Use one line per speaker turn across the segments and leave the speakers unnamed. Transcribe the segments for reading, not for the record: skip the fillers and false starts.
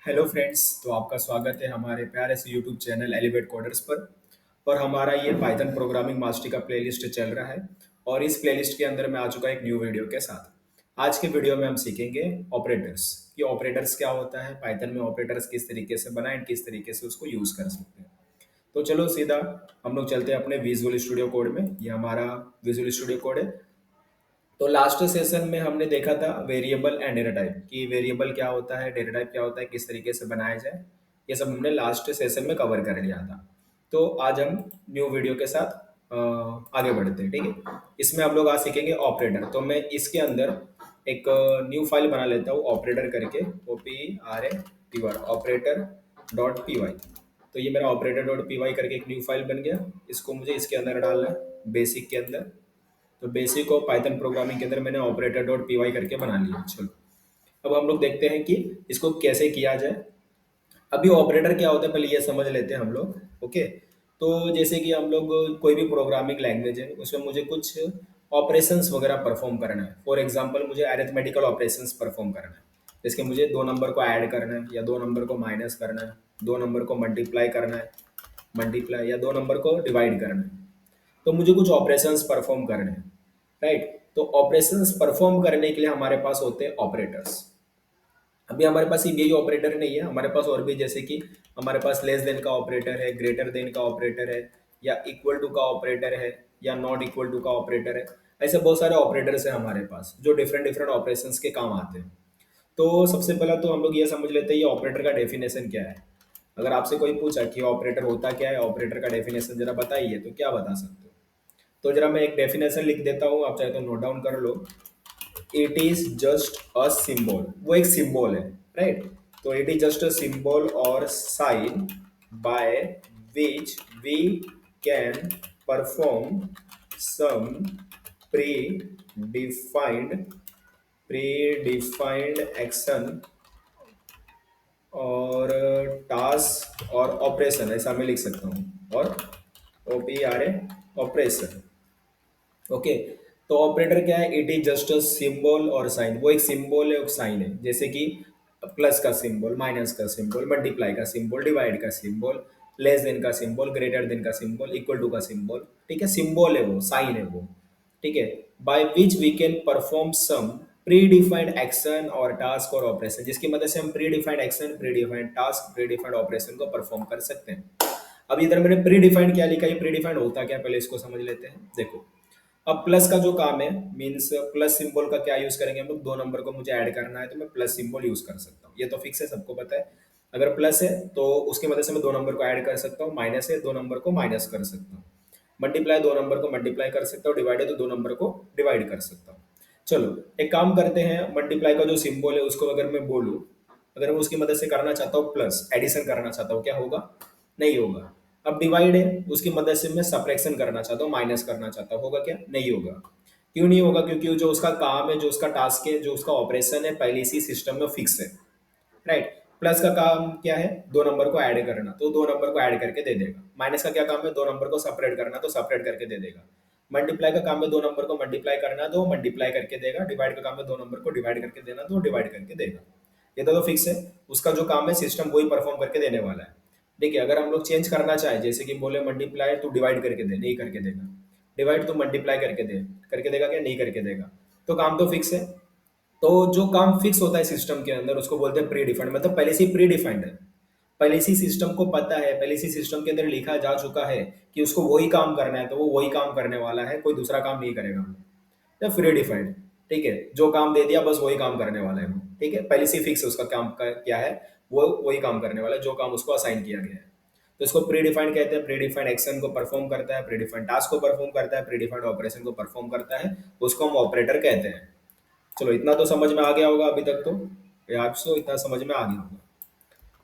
Hello friends. तो आपका स्वागत है हमारे प्यारे से यूट्यूब चैनल एलिवेट कोडर्स पर। और हमारा ये पाइथन प्रोग्रामिंग मास्टर का प्लेलिस्ट चल रहा है। और इस प्लेलिस्ट के अंदर मैं आ चुका एक न्यू वीडियो के साथ। आज के वीडियो में हम सीखेंगे ऑपरेटर्स कि ऑपरेटर्स क्या होता है, पाइथन में ऑपरेटर्स किस तरीके से बनाएं, किस तरीके से उसको यूज़ कर सकते हैं। तो चलो सीधा हम लोग चलते हैं अपने विजुअल स्टूडियो कोड में। ये हमारा विजुअल स्टूडियो कोड है। तो लास्ट सेशन में हमने देखा था वेरिएबल एंड डेटा टाइप कि वेरिएबल क्या होता है, डेटा टाइप क्या होता है, किस तरीके से बनाया जाए। ये सब हमने लास्ट सेशन में कवर कर लिया था। तो आज हम न्यू वीडियो के साथ आगे बढ़ते हैं, ठीक है। इसमें हम लोग आज सीखेंगे ऑपरेटर। तो मैं इसके अंदर एक न्यू फाइल बना लेता हूँ ऑपरेटर करके, OPERATOR operator dot P Y. तो ये मेरा ऑपरेटर डॉट पी वाई करके एक न्यू फाइल बन गया। इसको मुझे इसके अंदर डालना है, बेसिक के अंदर। तो बेसिक ऑफ पाइथन प्रोग्रामिंग के अंदर मैंने ऑपरेटर डॉट पी वाई करके बना लिया। चलो अब हम लोग देखते हैं कि इसको कैसे किया जाए। अभी ऑपरेटर क्या होता है पहले ये समझ लेते हैं हम लोग, ओके। तो जैसे कि हम लोग कोई भी प्रोग्रामिंग लैंग्वेज है उसमें मुझे कुछ ऑपरेशंस वगैरह परफॉर्म करना है। फॉर एग्जांपल मुझे अरिथमेटिकल ऑपरेशंस परफॉर्म करना है। जैसे कि मुझे दो नंबर को ऐड करना है, या दो नंबर को माइनस करना है, दो नंबर को मल्टीप्लाई करना है, मल्टीप्लाई या दो नंबर को डिवाइड करना है। तो मुझे कुछ ऑपरेशंस परफॉर्म करने हैं, राइट। तो ऑपरेशंस परफॉर्म करने के लिए हमारे पास होते हैं ऑपरेटर्स। अभी हमारे पास सिर्फ यही ऑपरेटर नहीं है, हमारे पास और भी, जैसे कि हमारे पास लेस देन का ऑपरेटर है, ग्रेटर देन का ऑपरेटर है, या इक्वल टू का ऑपरेटर है, या नॉट इक्वल टू का ऑपरेटर है। ऐसे बहुत सारे ऑपरेटर्स हैं हमारे पास जो डिफरेंट डिफरेंट ऑपरेशंस के काम आते हैं। तो सबसे पहला तो हम लोग ये समझ लेते हैं ये ऑपरेटर का डेफिनेशन क्या है। अगर आपसे कोई पूछा कि ऑपरेटर होता क्या है, ऑपरेटर का डेफिनेशन जरा बताइए, तो क्या बता सकते हो? तो जरा मैं एक डेफिनेशन लिख देता हूँ, आप चाहे तो नोट डाउन कर लो। It is just a symbol, वो एक सिंबल है, राइट। तो it is just a symbol और sign by which we can perform some predefined action और टास्क और ऑपरेशन, ऐसा मैं लिख सकता हूँ। और OPERA ऑपरेशन, ओके। तो ऑपरेटर क्या है? It is just a symbol और साइन, वो एक सिंबल है, एक साइन है। जैसे कि प्लस का सिंबल, माइनस का सिंबल, मल्टीप्लाई का सिंबल, डिवाइड का सिंबल, लेस देन का सिंबल, ग्रेटर देन का सिंबल, इक्वल टू का सिंबल, ठीक है। सिंबल है वो, साइन है वो, ठीक है। By which we can perform some predefined action और टास्क और ऑपरेशन, जिसकी मदद से हम predefined action, predefined task, predefined operation को परफॉर्म कर सकते हैं। अब इधर मैंने प्री डिफाइंड क्या लिखा, ये प्री डिफाइंड होता क्या, पहले इसको समझ लेते हैं। देखो, अब प्लस का जो काम है, मीन्स प्लस सिंबल का क्या यूज करेंगे हम लोग? दो नंबर को मुझे ऐड करना है तो मैं प्लस सिंबल यूज कर सकता हूँ, ये तो फिक्स है, सबको पता है। अगर प्लस है तो उसकी मदद से मैं दो नंबर को ऐड कर सकता हूँ, माइनस है दो नंबर को माइनस कर सकता हूँ, मल्टीप्लाई दो नंबर को मल्टीप्लाई कर सकता हूँ, डिवाइड है तो दो नंबर को डिवाइड कर सकता हूँ। चलो एक काम करते हैं, मल्टीप्लाई का जो सिंबल है उसको अगर मैं बोलूँ, अगर मैं उसकी मदद से करना चाहता हूँ प्लस, एडिशन करना चाहता हूँ, क्या होगा? नहीं होगा। अब डिवाइड है, उसकी मदद से मैं सब्ट्रैक्शन करना चाहता हूँ, माइनस करना चाहता हूँ, होगा क्या? नहीं होगा। क्यों नहीं होगा? क्योंकि जो उसका काम है, जो उसका टास्क है, जो उसका ऑपरेशन है, पहले इसी सिस्टम में फिक्स है, राइट। प्लस का काम क्या है? दो नंबर को ऐड करना, तो दो नंबर को ऐड करके दे देगा। माइनस का क्या काम है? दो नंबर को सेपरेट करना, तो सेपरेट करके दे देगा। मल्टीप्लाई का काम है दो नंबर को मल्टीप्लाई करना, तो मल्टीप्लाई करके देगा। डिवाइड का काम है दो नंबर को डिवाइड करके देना, तो डिवाइड करके देगा। ये तो फिक्स है, उसका जो काम है सिस्टम वही परफॉर्म करके देने वाला है। देखिए, अगर हम लोग चेंज करना चाहें, जैसे कि बोले मल्टीप्लाई तो डिवाइड करके दे, नहीं करके देगा। डिवाइड तो मल्टीप्लाई करके दे, करके देगा क्या? नहीं करके देगा। तो काम तो फिक्स है। तो जो काम फिक्स होता है सिस्टम के अंदर उसको बोलते हैं प्री डिफाइंड, मतलब पहले से ही प्री डिफाइंड है। पहले से सिस्टम को पता है, पहले से सिस्टम के अंदर लिखा जा चुका है कि उसको वही काम करना है, तो वो वही काम करने वाला है, कोई दूसरा काम नहीं करेगा। तो फ्री डिफाइंड, ठीक है। जो काम दे दिया बस वही काम करने वाला है वो, ठीक है। पहले से फिक्स है उसका काम का क्या है, वो वही काम करने वाला है जो काम उसको असाइन किया गया है। तो इसको प्री डिफाइंड कहते हैं। प्री डिफाइंड एक्शन को परफॉर्म करता है, प्री डिफाइंड टास्क को परफॉर्म करता है, प्री डिफाइंड ऑपरेशन को परफॉर्म करता है, उसको हम ऑपरेटर कहते हैं। चलो इतना तो समझ में आ गया होगा अभी तक तो, या आपको इतना समझ में आ गया होगा।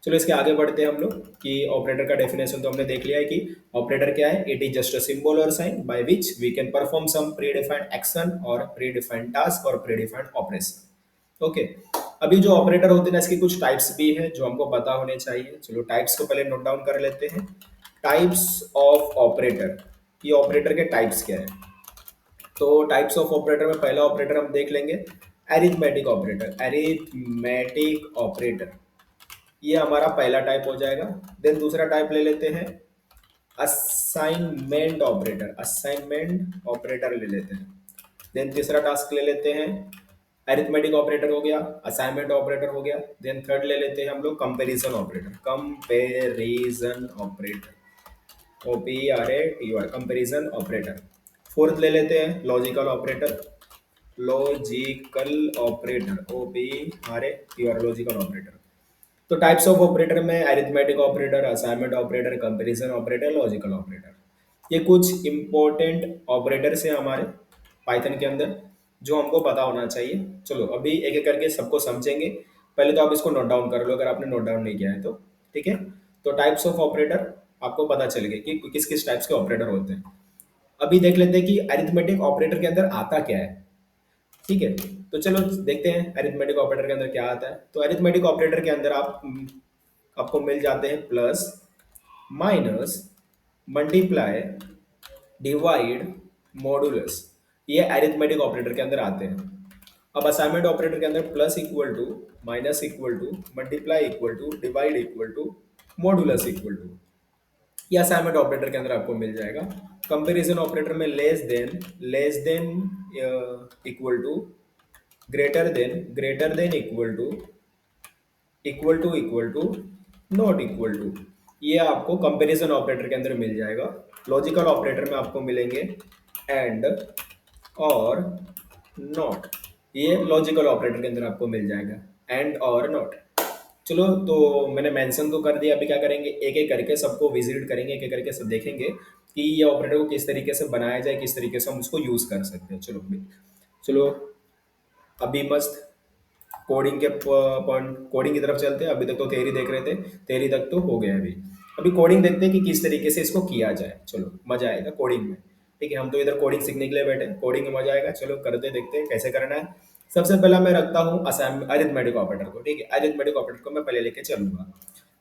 चलो इसके आगे बढ़ते हैं हम लोग कि ऑपरेटर का डेफिनेशन तो हमने देख लिया है कि ऑपरेटर क्या है। It is just a symbol और sign by which we can perform some predefined action और प्री डिफाइंड टास्क और प्री डिफाइंड ऑपरेशन, ओके। अभी जो ऑपरेटर होते हैं ना, इसके कुछ टाइप्स भी हैं जो हमको पता होने चाहिए। चलो टाइप्स को पहले नोट डाउन कर लेते हैं। टाइप्स ऑफ ऑपरेटर, ये ऑपरेटर के टाइप्स क्या है? तो टाइप्स ऑफ ऑपरेटर में पहला ऑपरेटर हम देख लेंगे, अरिथमेटिक ऑपरेटर। अरिथमेटिक ऑपरेटर, ये हमारा पहला टाइप हो जाएगा। देन दूसरा टाइप ले लेते हैं असाइनमेंट ऑपरेटर, असाइनमेंट ऑपरेटर ले लेते हैं। देन तीसरा टास्क ले लेते हैं अरिथमेटिक ऑपरेटर हो गया, असाइनमेंट ऑपरेटर हो गया। देन थर्ड ले लेते हैं हम लोग comparison operator, comparison operator, O P R A T R, comparison operator. Fourth ले लेते हैं logical operator, logical operator, O P R A T R, logical operator. तो टाइप्स ऑफ ऑपरेटर में arithmetic operator, assignment operator, comparison operator, logical operator. ये कुछ important operators हैं हमारे Python के अंदर जो हमको पता होना चाहिए। चलो अभी एक एक करके सबको समझेंगे। पहले तो आप इसको नोट डाउन कर लो अगर आपने नोट डाउन नहीं किया है तो। ठीक है, तो टाइप्स ऑफ ऑपरेटर आपको पता चल गए कि किस किस टाइप्स के ऑपरेटर होते हैं। अभी देख लेते हैं कि अरिथमेटिक ऑपरेटर के अंदर आता क्या है। ठीक है, तो चलो देखते हैं अरिथमेटिक ऑपरेटर के अंदर क्या आता है। तो अरिथमेटिक ऑपरेटर के अंदर आपको मिल जाते हैं plus, minus, multiply, divide, modulus. ये अरिथमेटिक ऑपरेटर के अंदर आते हैं। अब असाइनमेंट ऑपरेटर के अंदर plus equal to, minus equal to, multiply equal to, divide equal to, modulus equal to, ये असाइनमेंट ऑपरेटर के अंदर आपको मिल जाएगा। कंपैरिजन ऑपरेटर में less than equal to, greater than equal to, not equal to, ये आपको कंपैरिजन ऑपरेटर के अंदर मिल जाएगा। लॉजिकल ऑपरेटर में आपको मिलेंगे एंड, और, नॉट, ये लॉजिकल ऑपरेटर के अंदर आपको मिल जाएगा एंड और नॉट। चलो तो मैंने मेंशन तो कर दिया, अभी क्या करेंगे एक एक करके सबको विजिट करेंगे, एक एक करके सब देखेंगे कि ये ऑपरेटर को किस तरीके से बनाया जाए, किस तरीके से हम उसको यूज कर सकते हैं। चलो अभी मस्त कोडिंग के पॉइंट, कोडिंग की तरफ चलते हैं। अभी तक तो थ्योरी देख रहे थे, थ्योरी तक तो हो गया। अभी अभी कोडिंग देखते हैं कि किस तरीके से इसको किया जाए। चलो मजा आएगा कोडिंग में। ठीक है, हम तो इधर कोडिंग सीखने के लिए बैठे हैं, कोडिंग में मजा आएगा। चलो करते देखते हैं कैसे करना है। सबसे पहला मैं रखता हूँ अरिथमेटिक ऑपरेटर को। ठीक है, अरिथमेटिक ऑपरेटर को मैं पहले लेके चलूंगा।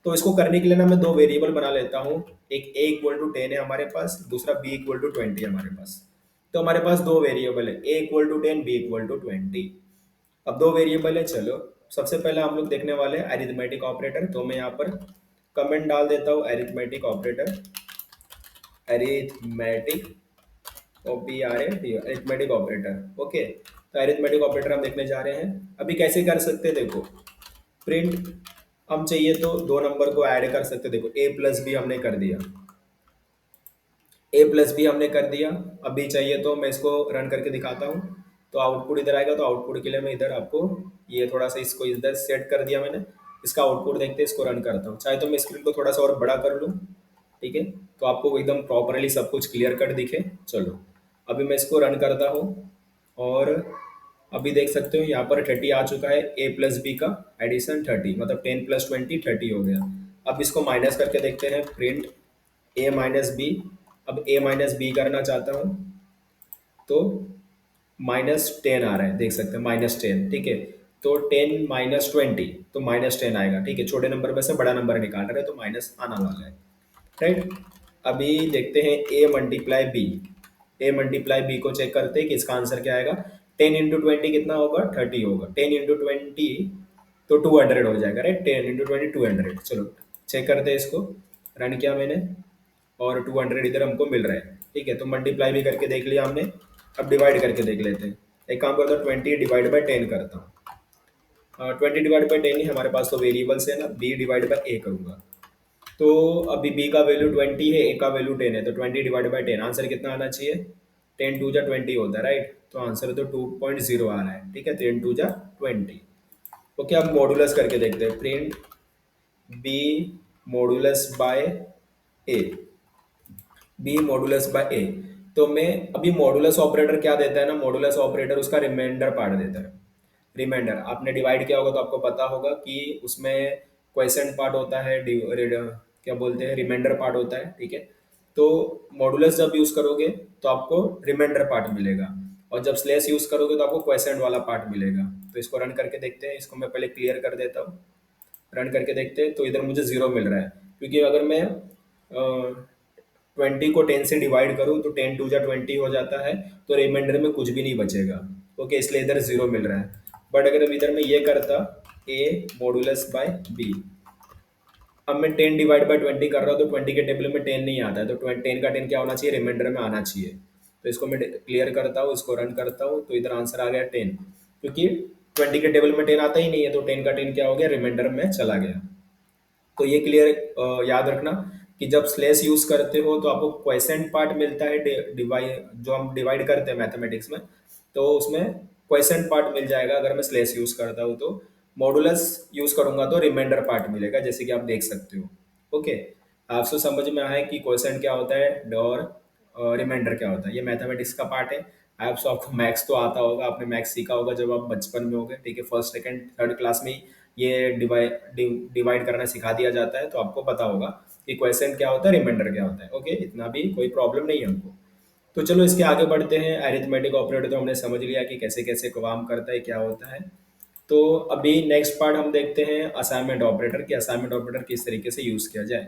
तो इसको करने के लिए ना मैं दो वेरिएबल बना लेता हूँ। एक ए इक्वल टू 10 है हमारे पास, दूसरा बी इक्वल टू 20 है हमारे पास। तो हमारे पास दो वेरिएबल है, A equal to 10, B equal to 20। अब दो वेरिएबल है। चलो सबसे पहले हम लोग देखने वाले हैं अरिथमेटिक ऑपरेटर। तो मैं यहाँ पर कमेंट डाल देता हूँ arithmetic operator, arithmetic, O P R A, arithmetic operator. Okay, तो अरिथमेटिक ऑपरेटर हम देखने जा रहे हैं। अभी कैसे कर सकते हैं देखो, प्रिंट, हम चाहिए तो दो नंबर को ऐड कर सकते हैं। देखो ए प्लस बी हमने कर दिया, ए प्लस बी हमने कर दिया। अभी चाहिए तो मैं इसको रन करके दिखाता हूँ, तो आउटपुट इधर आएगा। तो आउटपुट के लिए मैं इधर आपको ये थोड़ा सा इसको इधर सेट कर दिया मैंने। इसका आउटपुट देखते हैं, इसको रन करता हूँ। चाहे तो मैं स्क्रीन को थोड़ा सा और बड़ा कर लूँ। ठीक है, तो आपको एकदम प्रॉपरली सब कुछ क्लियर कट दिखे। चलो अभी मैं इसको रन करता हूँ, और अभी देख सकते हो यहाँ पर 30 आ चुका है। ए प्लस बी का एडिशन 30, मतलब 10 प्लस 20 30 हो गया। अब इसको माइनस करके देखते हैं, प्रिंट ए माइनस बी। अब ए माइनस बी करना चाहता हूँ, तो -10 आ रहा है, देख सकते हैं -10। ठीक है, तो 10 माइनस 20, तो -10 आएगा। ठीक है, छोटे नंबर में से बड़ा नंबर निकाल रहे हैं तो माइनस आना वाला है। राइट, अभी देखते हैं ए मल्टीप्लाई बी, ए मल्टीप्लाई बी को चेक करते हैं कि इसका आंसर क्या आएगा। 10 इंटू 20 कितना होगा, 30 होगा। 10 इंटू 20 तो 200 हो जाएगा। Right, 10 into 20 200। चलो चेक करते हैं इसको, रन किया मैंने और 200 इधर हमको मिल रहा है। ठीक है, तो मल्टीप्लाई भी करके देख लिया हमने। अब डिवाइड करके देख लेते हैं। एक काम करता हूँ, 20 डिवाइड बाई 10 करता हूँ। 20 डिवाइड बाई 10 ही हमारे पास तो वेरिएबल्स है ना, बी डिवाइड बाई ए करूँगा। तो अभी बी का वैल्यू 20 है, ए का वैल्यू 10 है, तो 20 डिवाइड बाई 10 आंसर कितना आना चाहिए, 10 टू जा 20 होता है। राइट, तो आंसर तो 2.0 आ रहा है। ठीक है, 10 टू जा 20। ओके, अब मॉडुलस करके देखते हैं, प्रिंट बी मॉडुलस बाय ए, बी मॉडुलस बाय ए। तो मैं अभी मॉडुलस ऑपरेटर क्या देता है ना, मॉडुलस ऑपरेटर उसका रिमाइंडर पार्ट देता है। रिमाइंडर आपने डिवाइड किया होगा तो आपको पता होगा कि उसमें क्वेश्चन पार्ट होता है, क्या बोलते हैं, रिमाइंडर पार्ट होता है। ठीक है, तो मॉडुलस जब यूज करोगे तो आपको रिमाइंडर पार्ट मिलेगा, और जब स्लेस यूज करोगे तो आपको क्वेश्चन वाला पार्ट मिलेगा। तो इसको रन करके देखते हैं, इसको मैं पहले क्लियर कर देता हूँ। रन करके देखते हैं, तो इधर मुझे 0 मिल रहा है, क्योंकि अगर मैं 20 को 10 से डिवाइड करूँ तो 10 टू जा 20 हो जाता है, तो रिमाइंडर में कुछ भी नहीं बचेगा। ओके, इसलिए इधर 0 मिल रहा है। बट अगर अब इधर मैं ये करता, ए मॉडुलस बाय बी, अब मैं 10 डिवाइड बाई 20 कर रहा हूँ तो 20 के टेबल में 10 नहीं आता है, तो 10 का 10 क्या होना चाहिए, रिमाइंडर में आना चाहिए। तो इसको मैं क्लियर करता हूँ, इसको रन करता हूँ, तो इधर आंसर आ गया 10, क्योंकि 20 के टेबल में 10 आता ही नहीं है, तो 10 का 10 क्या हो गया, रिमाइंडर में चला गया। तो ये क्लियर याद रखना कि जब स्लेस यूज करते हो तो आपको क्वेसेंट पार्ट मिलता है, डिवाइड जो हम डिवाइड करते हैं मैथमेटिक्स में, तो उसमें क्वेसेंट पार्ट मिल जाएगा अगर मैं स्लेस यूज करता हूँ तो। मॉडुलस यूज करूंगा तो रिमाइंडर पार्ट मिलेगा, जैसे कि आप देख सकते हो। ओके, आपसे समझ में आया कि क्वेसेंट क्या होता है और रिमाइंडर क्या होता है। ये मैथमेटिक्स का पार्ट है। आपको मैथ्स तो आता होगा, आपने मैथ्स सीखा होगा जब आप बचपन में होगे, ठीक है, फर्स्ट सेकंड थर्ड क्लास में ही ये डिवाइड करना सिखा दिया जाता है, तो आपको पता होगा कि क्वेश्चन क्या होता है, रिमाइंडर क्या होता है। ओके, इतना भी कोई प्रॉब्लम नहीं है हमको। तो चलो इसके आगे बढ़ते हैं। अरिथमेटिक ऑपरेटर तो हमने समझ लिया कि कैसे कैसे काम करता है, क्या होता है। तो अभी नेक्स्ट पार्ट हम देखते हैं असाइनमेंट ऑपरेटर, कि असाइनमेंट ऑपरेटर किस तरीके से यूज किया जाए।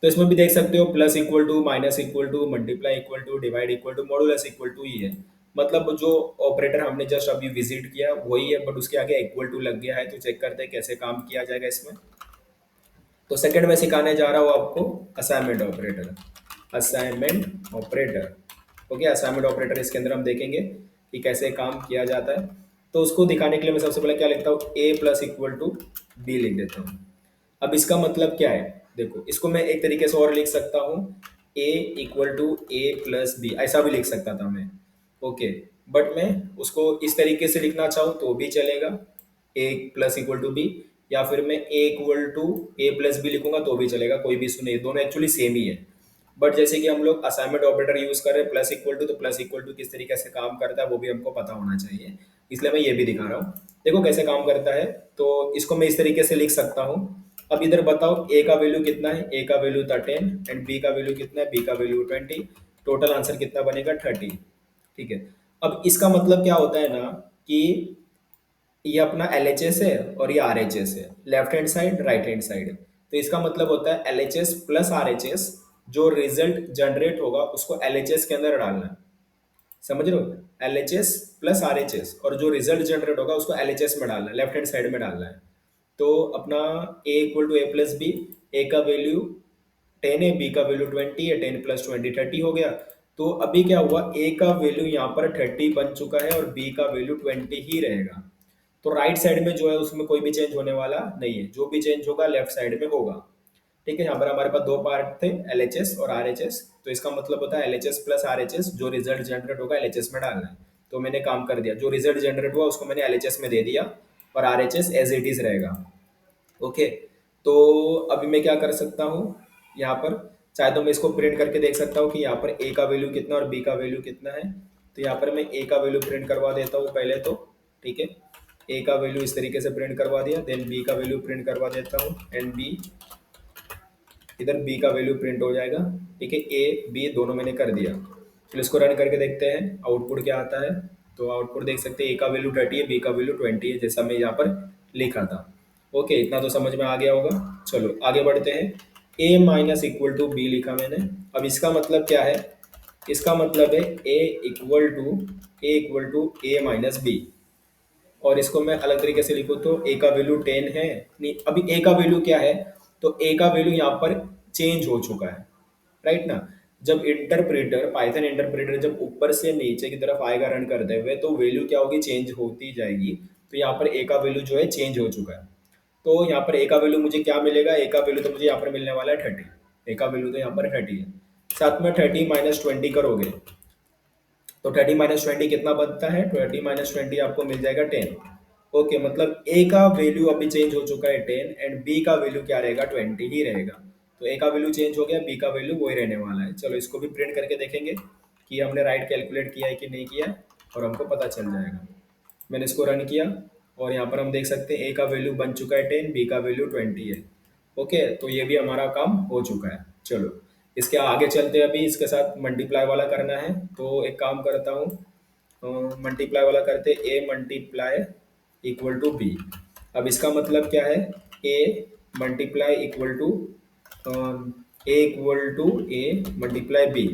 तो इसमें भी देख सकते हो plus equal to, minus equal to, multiply equal to, divide equal to, modulus equal to ही है। मतलब जो ऑपरेटर हमने जस्ट अभी विजिट किया वही है, बट उसके आगे इक्वल टू लग गया है। तो चेक करते हैं कैसे काम किया जाएगा इसमें। तो सेकंड में सिखाने जा रहा हूँ आपको assignment operator. Assignment operator, okay, assignment operator इसके अंदर हम देखेंगे कि कैसे काम किया जाता है। तो उसको दिखाने के लिए मैं सबसे पहले क्या लिखता हूँ, ए प्लस इक्वल टू बी लिख देता हूँ। अब इसका मतलब क्या है, देखो इसको मैं एक तरीके से और लिख सकता हूँ, A equal to A plus B, ऐसा भी लिख सकता था मैं। ओके, बट मैं उसको इस तरीके से लिखना चाहूँ तो भी चलेगा, A plus equal to B, या फिर मैं A equal to A plus B लिखूंगा तो भी चलेगा, कोई भी इशू नहीं, दोनों एक्चुअली सेम ही है। बट जैसे कि हम लोग असाइनमेंट ऑपरेटर यूज कर रहे हैं प्लस इक्वल टू, तो प्लस इक्वल टू किस तरीके से काम करता है वो भी हमको पता होना चाहिए, इसलिए मैं ये भी दिखा रहा हूँ। देखो कैसे काम करता है, तो इसको मैं इस तरीके से लिख सकता हूँ। अब इधर बताओ ए का वैल्यू कितना है, ए का वैल्यू था 10 एंड बी का वैल्यू कितना है, बी का वैल्यू 20, टोटल आंसर कितना बनेगा 30। ठीक है, अब इसका मतलब क्या होता है ना कि ये अपना एल एच एस है और ये आर एच एस है, left hand side right hand side. तो इसका मतलब होता है L H S plus are H S, जो रिजल्ट जनरेट होगा उसको एल एच एस के अंदर डालना है। समझ रहे हो, L H S plus are H S, और जो रिजल्ट जनरेट होगा उसको एल एच एस में डालना है, लेफ्ट हैंड साइड में डालना है। तो अपना A equal to A plus B, A का वैल्यू 10 है, बी का वैल्यू 20 है, 10 प्लस 20 30 हो गया। तो अभी क्या हुआ, ए का वैल्यू यहाँ पर 30 बन चुका है और बी का वैल्यू 20 ही रहेगा। तो राइट साइड में जो है उसमें कोई भी चेंज होने वाला नहीं है, जो भी चेंज होगा लेफ्ट साइड में होगा। ठीक है, यहाँ पर हमारे पास दो पार्ट थे, एल एच एस और आर एच एस। तो इसका मतलब होता है L H S plus are H S, जो रिजल्ट जनरेट होगा एल एच एस में डालना है। तो मैंने काम कर दिया, जो रिजल्ट जनरेट हुआ उसको मैंने एल एच एस में दे दिया, और R H S as it is रहेगा। ओके, तो अभी मैं क्या कर सकता हूँ, यहाँ पर चाहे तो मैं इसको प्रिंट करके देख सकता हूँ कि यहाँ पर ए का वैल्यू कितना और बी का वैल्यू कितना है। तो यहाँ पर मैं ए का वैल्यू प्रिंट करवा देता हूँ पहले तो। ठीक है, ए का वैल्यू इस तरीके से प्रिंट करवा दिया, देन बी का वैल्यू प्रिंट करवा देता हूँ, एंड बी, इधर बी का वैल्यू प्रिंट हो जाएगा। ठीक है, ए बी दोनों मैंने कर दिया। चलो इसको रन करके देखते हैं आउटपुट क्या आता है। तो आउटपुट देख सकते हैं, ए का वैल्यू 30 है, बी का वैल्यू 20 है, जैसा मैं यहाँ पर लिखा था। ओके, इतना तो समझ में आ गया होगा। चलो आगे बढ़ते हैं। ए माइनस इक्वल टू बी लिखा मैंने। अब इसका मतलब क्या है, इसका मतलब है A equal to A minus B. और इसको मैं अलग तरीके से लिखूँ तो ए का वैल्यू 10 है, नहीं अभी ए का वैल्यू क्या है, तो ए का वैल्यू यहाँ पर चेंज हो चुका है, राइट ना। जब इंटरप्रेटर, पाइथन इंटरप्रेटर जब ऊपर से नीचे की तरफ आएगा रन करते हुए, तो वैल्यू क्या होगी, चेंज होती जाएगी। तो यहाँ पर ए का वैल्यू जो है चेंज हो चुका है। तो यहाँ पर ए का वैल्यू मुझे क्या मिलेगा, ए का वैल्यू तो मुझे यहाँ पर मिलने वाला है 30। ए का वैल्यू तो यहाँ पर 30 है, साथ में 30 - 20 करोगे तो 30 - 20 कितना बनता है, 30 - 20 आपको मिल जाएगा 10। ओके, मतलब ए का वैल्यू अभी चेंज हो चुका है 10, एंड बी का वैल्यू क्या रहेगा, 20 ही रहेगा। तो ए का वैल्यू चेंज हो गया, बी का वैल्यू वही रहने वाला है। चलो इसको भी प्रिंट करके देखेंगे कि हमने राइट कैलकुलेट किया है कि नहीं किया है, और हमको पता चल जाएगा। मैंने इसको रन किया और यहाँ पर हम देख सकते हैं ए का वैल्यू बन चुका है 10, बी का वैल्यू 20 है। ओके, तो ये भी हमारा काम हो चुका है। चलो इसके आगे चलते हैं, अभी इसके साथ मल्टीप्लाई वाला करना है। तो एक काम करता हूँ, मल्टीप्लाई वाला करते, A multiply equal to B. अब इसका मतलब क्या है, A multiply equal to A multiply B.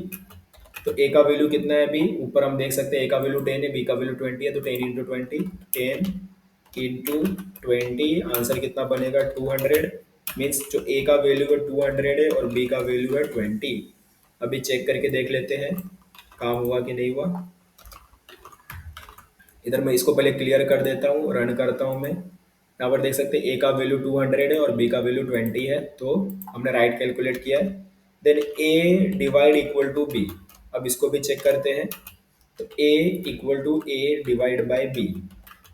तो ए का वैल्यू कितना है अभी, ऊपर हम देख सकते हैं ए का वैल्यू 10 है, बी का वैल्यू 20 है, तो 10 × 20, 10 × 20, आंसर कितना बनेगा 200। मीन्स जो ए का वैल्यू है 200 है और बी का वैल्यू है 20। अभी चेक करके देख लेते हैं काम हुआ कि नहीं हुआ। इधर मैं इसको पहले क्लियर कर देता हूँ, रन करता हूँ मैं। यहाँ पर देख सकते हैं ए का वैल्यू 200 है और बी का वैल्यू 20 है, तो हमने राइट कैलकुलेट किया है। Then A divide equal to B, अब इसको भी चेक करते हैं। तो A equal to A divide by B.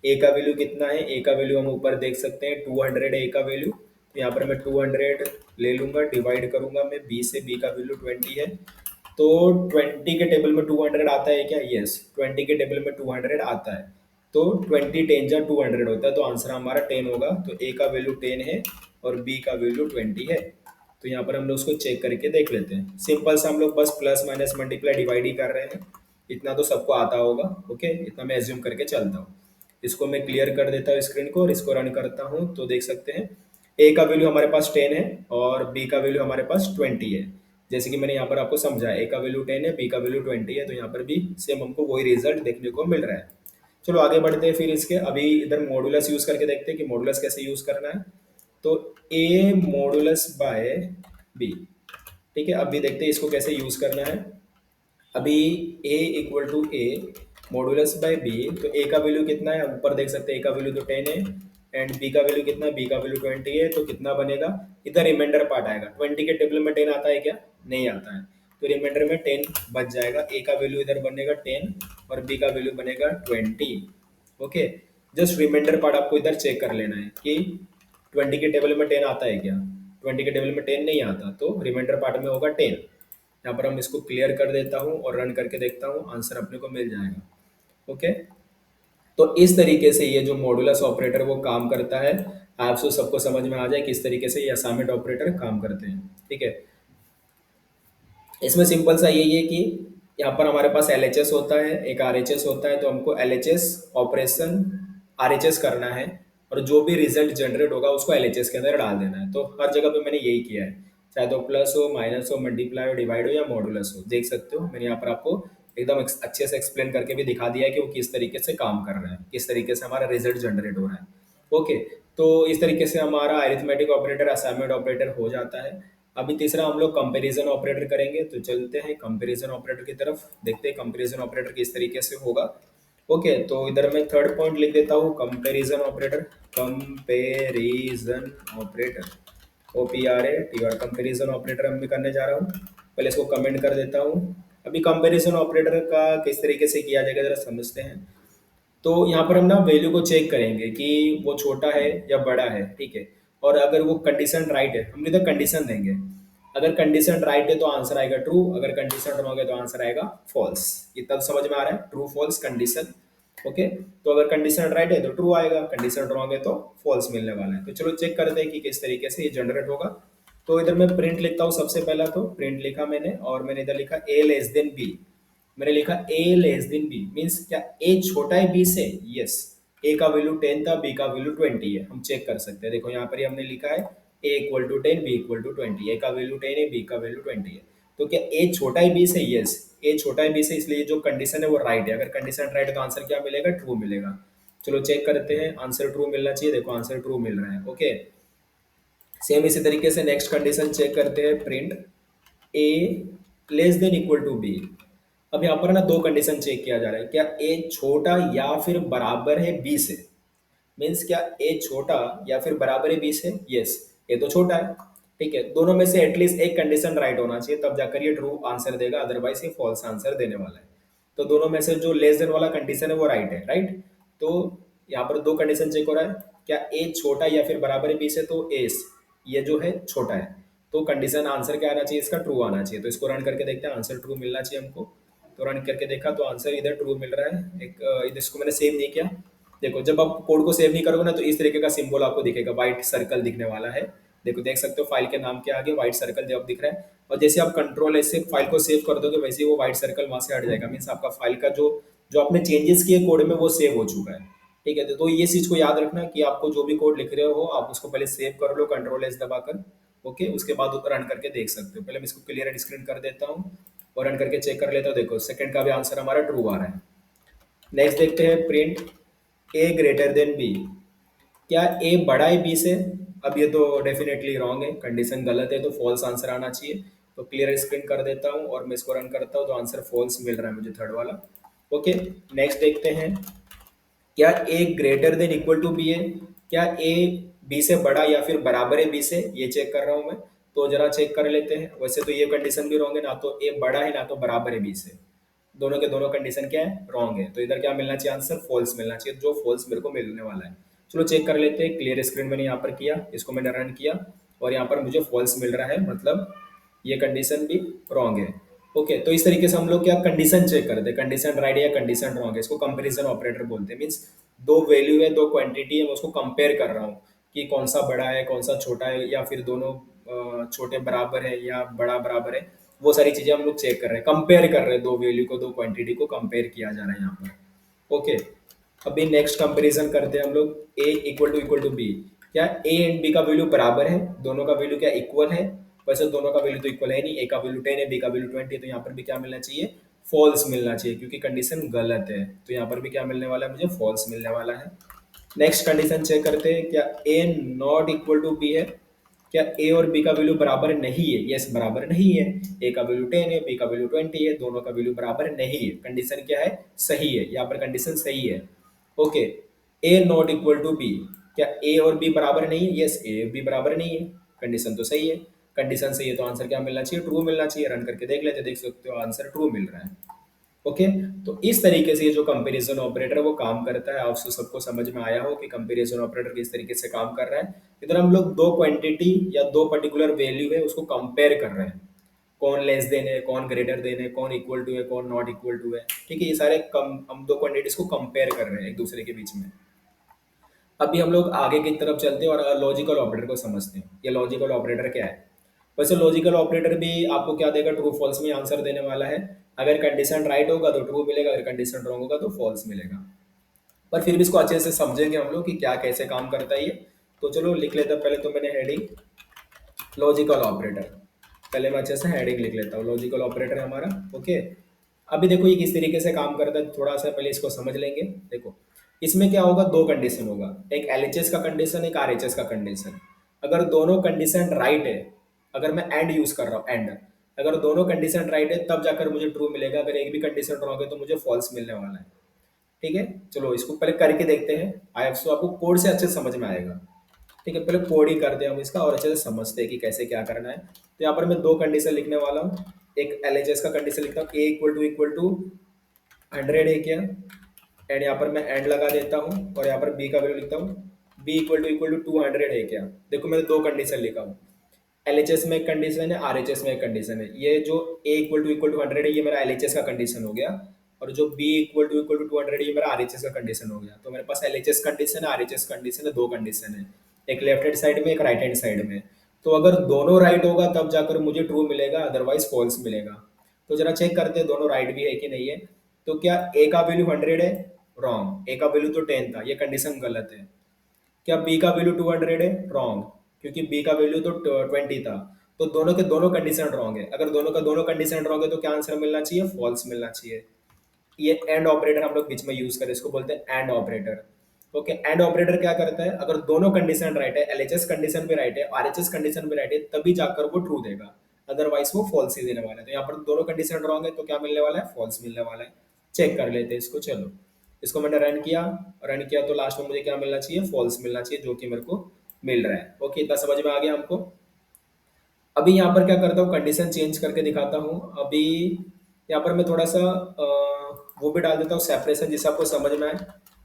A का वैल्यू कितना है, ए का वैल्यू हम ऊपर देख सकते हैं 200 है ए का वैल्यू, तो यहाँ पर मैं 200 ले लूंगा, डिवाइड करूंगा मैं बी से, बी का वैल्यू 20 है। तो 20 के टेबल में 200 आता है क्या? यस, 20 के टेबल में 200 आता है। तो 20 10 जा 200 होता है, तो आंसर हमारा 10 होगा। तो ए का वैल्यू 10 है और बी का वैल्यू 20 है। तो यहाँ पर हम लोग उसको चेक करके देख लेते हैं। सिंपल सा हम लोग बस प्लस माइनस मल्टीप्लाई डिवाइड ही कर रहे हैं, इतना तो सबको आता होगा। ओके, इतना मैं एज्यूम करके चलता हूँ। इसको मैं क्लियर कर देता हूँ स्क्रीन को और इसको रन करता हूँ, तो देख सकते हैं ए का वैल्यू हमारे पास 10 है और बी का वैल्यू हमारे पास 20 है। जैसे कि मैंने यहाँ पर आपको समझाया, ए का वैल्यू 10 है, बी का वैल्यू 20 है, तो यहाँ पर भी सेम हमको वही रिजल्ट देखने को मिल रहा है। चलो आगे बढ़ते हैं फिर इसके। अभी इधर मॉडुलस यूज करके देखते हैं कि मॉडुलस कैसे यूज करना है। तो ए मॉडुलस बाय बी, ठीक है। अभी देखते हैं इसको कैसे यूज करना है। अभी A equal to A modulus by B, तो ए का वैल्यू कितना है ऊपर देख सकते हैं, ए का वैल्यू तो 10 है एंड बी का वैल्यू कितना है, बी का वैल्यू 20 है। तो कितना बनेगा, इधर रिमाइंडर पार्ट आएगा। 20 के टेबल में 10 आता है क्या? नहीं आता है, तो रिमाइंडर में 10 बच जाएगा। ए का वैल्यू इधर बनेगा 10 और बी का वैल्यू बनेगा 20। ओके, जस्ट रिमाइंडर पार्ट आपको इधर चेक कर लेना है कि 20 के टेबल में 10 आता है क्या? 20 के टेबल में 10 नहीं आता, तो रिमाइंडर पार्ट में होगा 10। यहाँ पर हम इसको क्लियर कर देता हूँ और रन करके देखता हूँ, आंसर अपने को मिल जाएगा। ओके, तो इस तरीके से ये जो मॉडुलस ऑपरेटर वो काम करता है। आपसे सबको समझ में आ जाए किस तरीके से ये असाइनमेंट ऑपरेटर काम करते हैं, ठीक है। इसमें सिंपल सा यही है कि यहाँ पर हमारे पास एलएचएस होता है, एक आरएचएस होता है, तो हमको एलएचएस ऑपरेशन आरएचएस करना है और जो भी रिजल्ट जनरेट होगा उसको एलएचएस के अंदर डाल देना है। तो हर जगह पे मैंने यही किया है, चाहे तो प्लस हो, माइनस हो, मल्टीप्लाई हो, डिवाइड हो या मॉडुलस हो। देख सकते हो मैंने यहाँ पर आपको एकदम अच्छे से एक्सप्लेन करके भी दिखा दिया है कि वो किस तरीके से काम कर रहा है, किस तरीके से हमारा रिजल्ट जनरेट हो रहा है। ओके, तो इस तरीके से हमारा अरिथमेटिक ऑपरेटर असाइनमेंट ऑपरेटर हो जाता है। अभी तीसरा हम लोग कंपैरिजन ऑपरेटर करेंगे, तो चलते हैं कंपैरिजन ऑपरेटर की तरफ, देखते हैं कंपैरिजन ऑपरेटर किस तरीके से होगा। ओके, तो इधर मैं थर्ड पॉइंट लिख देता हूँ, comparison operator. Comparison operator, OPRATR, comparison operator हम भी करने जा रहा हूँ। पहले इसको कमेंट कर देता हूँ। अभी कंपैरिजन ऑपरेटर का किस तरीके से किया जाएगा जरा समझते हैं। तो यहाँ पर हम ना वैल्यू को चेक करेंगे कि वो छोटा है या बड़ा है, ठीक है। और अगर वो कंडीशन राइट है, हम इधर कंडीशन देंगे। अगर कंडीशन राइट है तो आंसर आएगा ट्रू, अगर कंडीशन रॉन्ग है तो आंसर आएगा फॉल्स। इतना तो समझ में आ रहा है, ट्रू फॉल्स कंडीशन। ओके, तो अगर कंडीशन राइट है तो ट्रू आएगा, कंडीशन रॉन्ग है तो फॉल्स मिलने वाला है। तो चलो चेक करते हैं कि किस तरीके से ये जनरेट होगा। तो इधर मैं प्रिंट लिखता हूँ सबसे पहला, तो प्रिंट लिखा मैंने और मैंने इधर लिखा ए लेस देन बी। मैंने लिखा A less than B means क्या ए छोटा है बी से? यस, ए का वैल्यू 10 था, बी का वैल्यू 20 है। हम चेक कर सकते हैं, देखो यहाँ पर ही हमने लिखा है A equal to 10, B equal to 20। A का वैल्यू 10 है, बी का वैल्यू 20 है। तो क्या ए छोटा है बी से? यस, ए छोटा है बी से, इसलिए जो कंडीशन है वो राइट है। अगर कंडीशन राइट है तो आंसर क्या मिलेगा? ट्रू मिलेगा। चलो चेक करते हैं, आंसर ट्रू मिलना चाहिए। देखो आंसर ट्रू मिल रहा है। ओके, सेम इसी तरीके से नेक्स्ट कंडीशन चेक करते हैं, print A less than equal to B. अब यहाँ पर ना दो कंडीशन चेक किया जा रहा है, क्या ए छोटा या फिर बराबर है बी से? मीन्स क्या ए छोटा या फिर बराबर है बी से? यस, ए तो छोटा है, ठीक है। दोनों में से एटलीस्ट एक कंडीशन राइट होना चाहिए, तब जाकर ये ट्रू आंसर देगा, अदरवाइज ये फॉल्स आंसर देने वाला है। तो दोनों में से जो लेस देन वाला कंडीशन है वो राइट है, राइट। तो यहाँ पर दो कंडीशन चेक हो रहा है, क्या ए छोटा या फिर बराबर है बी से? तो ए ये जो है छोटा है, तो कंडीशन आंसर क्या आना चाहिए? इसका ट्रू आना चाहिए। तो इसको रन करके देखते हैं, आंसर ट्रू मिलना चाहिए हमको। तो रन करके देखा तो आंसर इधर ट्रू मिल रहा है। एक इधर इसको मैंने सेव नहीं किया। देखो जब आप कोड को सेव नहीं करोगे ना तो इस तरीके का सिंबल आपको दिखेगा, व्हाइट सर्कल दिखने वाला है। देखो देख सकते हो फाइल के नाम के आगे व्हाइट सर्कल जब दिख रहा है, और जैसे आप कंट्रोल ऐसे फाइल को सेव कर दोगे वैसे ही वो व्हाइट सर्कल वहां से हट जाएगा। मीन्स आपका फाइल का जो जो आपने चेंजेस किए कोड में वो सेव हो चुका है, ठीक है। तो ये चीज को याद रखना कि आपको जो भी कोड लिख रहे हो आप उसको पहले सेव कर लो कंट्रोल एस दबाकर। ओके, उसके बाद रन करके देख सकते हो। पहले मैं इसको क्लियर स्क्रीन कर देता हूँ और रन करके चेक कर लेता हूँ। देखो सेकंड का भी आंसर हमारा ट्रू आ रहा है। नेक्स्ट देखते हैं, प्रिंट ए ग्रेटर देन बी। क्या ए बड़ा है बी से? अब ये तो डेफिनेटली रॉन्ग है, कंडीशन गलत है, तो फॉल्स आंसर आना चाहिए। तो क्लियर स्क्रीन कर देता हूँ और मैं इसको रन करता हूँ, तो आंसर फॉल्स मिल रहा है मुझे, थर्ड वाला। ओके, नेक्स्ट देखते हैं, क्या A greater than equal to B है? क्या ए बी से बड़ा या फिर बराबर है बी से, ये चेक कर रहा हूं मैं। तो जरा चेक कर लेते हैं। वैसे तो ये कंडीशन भी रॉन्ग है, ना तो ए बड़ा है ना तो बराबर है बी से, दोनों के दोनों कंडीशन क्या है, रॉन्ग है। तो इधर क्या मिलना चाहिए, आंसर फॉल्स मिलना चाहिए, जो फॉल्स मेरे को मिलने वाला है। चलो चेक कर लेते हैं। क्लियर स्क्रीन मैंने यहाँ पर किया, इसको मैंने रन किया और यहाँ पर मुझे फॉल्स मिल रहा है, मतलब ये कंडीशन भी रॉन्ग है। ओके, तो इस तरीके से हम लोग क्या कंडीशन चेक करते हैं, कंडीशन राइट है या कंडीशन रॉन्ग है, इसको कंपैरिजन ऑपरेटर बोलते हैं। मीन्स दो वैल्यू है, दो क्वांटिटी है, मैं उसको कंपेयर कर रहा हूँ कि कौन सा बड़ा है कौन सा छोटा है, या फिर दोनों छोटे बराबर है या बड़ा बराबर है। वो सारी चीजें हम लोग चेक कर रहे हैं, कंपेयर कर रहे हैं, दो वैल्यू को, दो क्वांटिटी को कंपेयर किया जा रहा है यहाँ पर। ओके, अभी नेक्स्ट कंपैरिजन करते हैं हम लोग, ए इक्वल टू बी। क्या ए एंड बी का वैल्यू बराबर है, दोनों का वैल्यू क्या इक्वल है? वैसे दोनों का वैल्यू तो इक्वल है नहीं, ए का वैल्यू 10 है, बी का वैल्यू 20 है, तो यहाँ पर भी क्या मिलना चाहिए, फॉल्स मिलना चाहिए, क्योंकि कंडीशन गलत है। तो यहाँ पर भी क्या मिलने वाला है, मुझे फॉल्स मिलने वाला है। नेक्स्ट कंडीशन चेक करते हैं, क्या ए नॉट इक्वल टू बी है? क्या ए और बी का वैल्यू बराबर नहीं है? यस, बराबर नहीं है। ए का वैल्यू 10 है, बी का वैल्यू 20 है, दोनों का वैल्यू बराबर नहीं है। कंडीशन क्या है, सही है, यहाँ पर कंडीशन सही है। Okay, A not equal to B, क्या ए और बी बराबर नहीं है? यस, ए बी बराबर नहीं है, कंडीशन तो सही है। कंडीशन सही है तो आंसर क्या मिलना चाहिए, ट्रू मिलना चाहिए। रन करके देख लेते, देख सकते हो आंसर ट्रू मिल रहा है। ओके, तो इस तरीके से ये जो कंपैरिजन ऑपरेटर है वो काम करता है। आपको सबको समझ में आया हो कि कंपैरिजन ऑपरेटर किस तरीके से काम कर रहा है। इधर हम लोग दो क्वांटिटी या दो पर्टिकुलर वैल्यू है उसको कंपेयर कर रहे हैं, कौन लेस देन है, कौन ग्रेटर देन है, कौन इक्वल टू है, कौन नॉट इक्वल टू है। ठीक है, ये सारे कम हम दो क्वांटिटीज को कंपेयर कर रहे हैं एक दूसरे के बीच में। अभी हम लोग आगे की तरफ चलते हैं और लॉजिकल ऑपरेटर को समझते हैं। ये लॉजिकल ऑपरेटर क्या है? वैसे लॉजिकल ऑपरेटर भी आपको क्या देगा, ट्रू फॉल्स में आंसर देने वाला है। अगर कंडीशन राइट होगा तो ट्रू मिलेगा, अगर कंडीशन रॉन्ग होगा तो फॉल्स मिलेगा। पर फिर भी इसको अच्छे से समझेंगे हम लोग कि क्या कैसे काम करता है ये। तो चलो लिख लेते हैं। पहले तो मैंने हेडिंग लॉजिकल ऑपरेटर, पहले मैं अच्छे से हेडिंग लिख लेता हूँ, लॉजिकल ऑपरेटर है हमारा। ओके, अभी देखो ये किस तरीके से काम करता है, थोड़ा सा पहले इसको समझ लेंगे। देखो, इसमें क्या होगा, दो कंडीशन होगा, एक एलएचएस का कंडीशन, एक आरएचएस का कंडीशन। अगर दोनों कंडीशन राइट है, अगर मैं एंड यूज कर रहा हूँ, एंड, अगर दोनों कंडीशन राइट है तब जाकर मुझे ट्रू मिलेगा, अगर एक भी कंडीशन रॉन्ग है तो मुझे फॉल्स मिलने वाला है। ठीक है, चलो इसको पहले करके देखते हैं। आई एफ आपको कोड से अच्छे से समझ में आएगा। ठीक है, पहले कोड ही करते हैं हम इसका और अच्छे से समझते हैं कि कैसे क्या करना है। तो यहाँ पर मैं दो कंडीशन लिखने वाला हूँ। एक एलएचएस का कंडीशन लिखता हूँ, ए इक्वल टू 100 है क्या, एंड यहाँ पर मैं एंड लगा देता हूँ, और यहाँ पर बी का वैल्यू लिखता हूँ, बी इक्वल टू 200 है क्या। देखो मैंने दो कंडीशन लिखा हूँ, एलएचएस में एक कंडीशन है, आरएचएस में एक कंडीशन है। ये जो ए इक्वल टू 100 है ये मेरा एलएचएस का कंडीशन हो गया, और जो बी इक्वल टू 200 है ये मेरा आरएचएस का कंडीशन हो गया। तो मेरे पास एलएचएस कंडीशन है, आरएचएस कंडीशन है, दो कंडीशन है, एक लेफ्ट हैंड साइड में एक राइट हैंड साइड में। तो अगर दोनों राइट होगा तब जाकर मुझे ट्रू मिलेगा, अदरवाइज फॉल्स मिलेगा। तो जरा चेक करते हैं दोनों राइट भी है कि नहीं है। तो क्या ए का वैल्यू 100 है, रॉन्ग, ए का वैल्यू तो 10 था, ये कंडीशन गलत है। क्या बी का वैल्यू 200 है, रॉन्ग, क्योंकि बी का वैल्यू तो 20 था। तो दोनों के दोनों कंडीशन रॉन्ग है, अगर दोनों का दोनों कंडीशन रॉन्ग है तो क्या आंसर मिलना चाहिए, फॉल्स मिलना चाहिए। ये एंड ऑपरेटर हम लोग बीच में यूज करें, इसको बोलते हैं and operator. Okay, and operator क्या करता है, अगर दोनों कंडीशन राइट है, एलएचएस कंडीशन भी राइट है, आरएचएस कंडीशन भी राइट है, तभी जाकर वो ट्रू देगा, अदरवाइज वो फॉल्स ही देने वाला है। तो यहाँ पर दोनों कंडीशन रॉन्ग है तो क्या मिलने वाला है, फॉल्स मिलने वाला है। चेक कर लेते हैं इसको। चलो, इसको मैंने रन किया तो लास्ट में मुझे क्या मिलना चाहिए, फॉल्स मिलना चाहिए, जो कि मेरे को मिल रहा है। ओके, इतना समझ में आ गया हमको। अभी यहाँ पर क्या करता हूँ, कंडीशन चेंज करके दिखाता हूँ। अभी यहाँ पर मैं थोड़ा सा वो भी डाल देता हूँ सेपरेशन, जिससे आपको समझ में आए